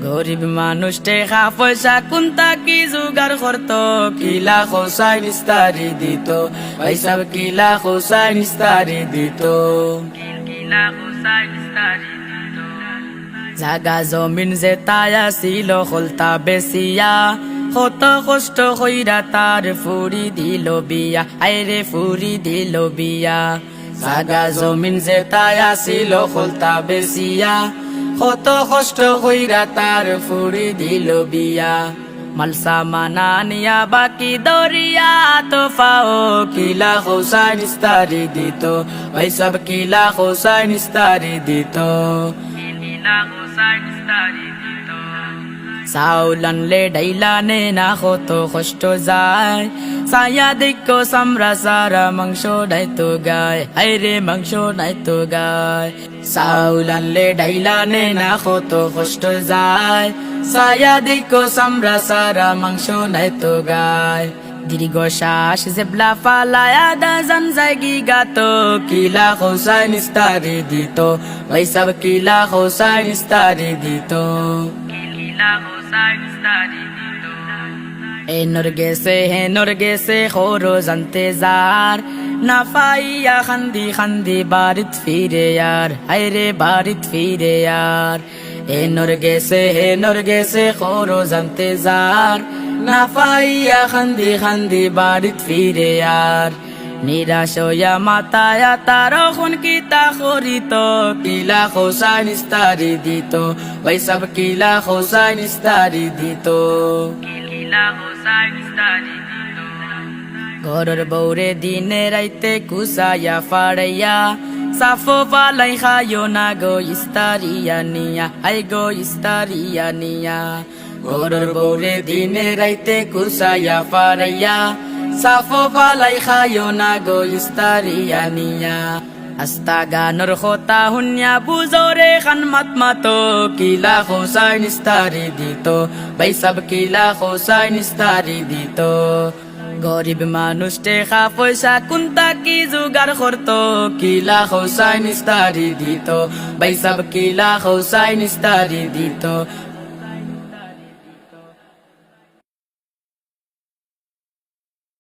গরিব মানুষ টেকা পয়সা কোনটা কি জোগাড় করতো, কিলা খোসাই নিস্তারি দিত, ভাই সব কিলা খোসাই নিস্তারি দিত। জাগা জমিন যে তায়া ছিল হলতা বেসিয়া, কত কষ্ট কইরা তার ফুরি দিল বিয়া, আইরে ফুরি দিল বিয়া। জাগা জমিন যে তায়া ছিল হলতা বেসিয়া, কত কষ্ট কইরা তার ফুরি দিল বিয়া। মালসা মানা নিয়া বাকি দরিয়া তো পাও, কিলা খোসাই নিস্তারি দিত, ভাই সব কিলা খোসাই নিস্তারি দিত। চাউল আনলে ডাইলানে না কত কষ্ট যায়, ছায়া দেখো সামরা সারা মাংস নাইতো গায়, আইরে মাংস নাইতো গায়। চাউল আনলে ডাইলানে না কত কষ্ট যায়, ছায়া দেখো সামরা সারা মাংস নাইতো গায়। দীর্ঘ শ্বাস জেবলা ফালায়া দাজান জায়গি গাতো, কিলা খোসাই নিস্তারি দিত, ভাই সব কিলা খোসাই নিস্তারি দিত। এনর গেছে খোরো জানতে যার, না পাইয়া খান্দি খান্দি বাড়িত ফিরে আর, আইরে বাড়িত ফিরে আর। এনর গেছে খোরো জানতে যার, না পাইয়া খান্দি খান্দি বাড়িত ফিরে আর। নিরাশ হইয়া মাতায়া তার খুন কিতা করিত, কিলা খোসাই নিস্তারি দিত, ভাই সব কিলা খোসাই নিস্তারি দিত। ঘরের বৌরে দিনে রাইতে কুসাইয়া ফাড়াইয়া, সাফো পালাই খাইও না গো ইস্তারিয়া নিয়া, আই গো ইস্তারিয়া নিয়া। ঘরের বৌরে দিনে রাইতে কুসাইয়া ফাড়াইয়া, সাফো পালাই খাইও না গো ইস্তারিয়া নিয়া। আস্তা গানর খোতা হুনিয়া বুজোরে খান মাত মাতো, কিলা খোসাই নিস্তারি দিত, ভাই সব কিলা খোসাই নিস্তারি দিত। গরিব মানুষ টেকা পয়সা কোনটা কি জোগাড় করতো, কিলা খোসাই নিস্তারি দিত, ভাই সব কিলা খোসাই নিস্তারি দিত।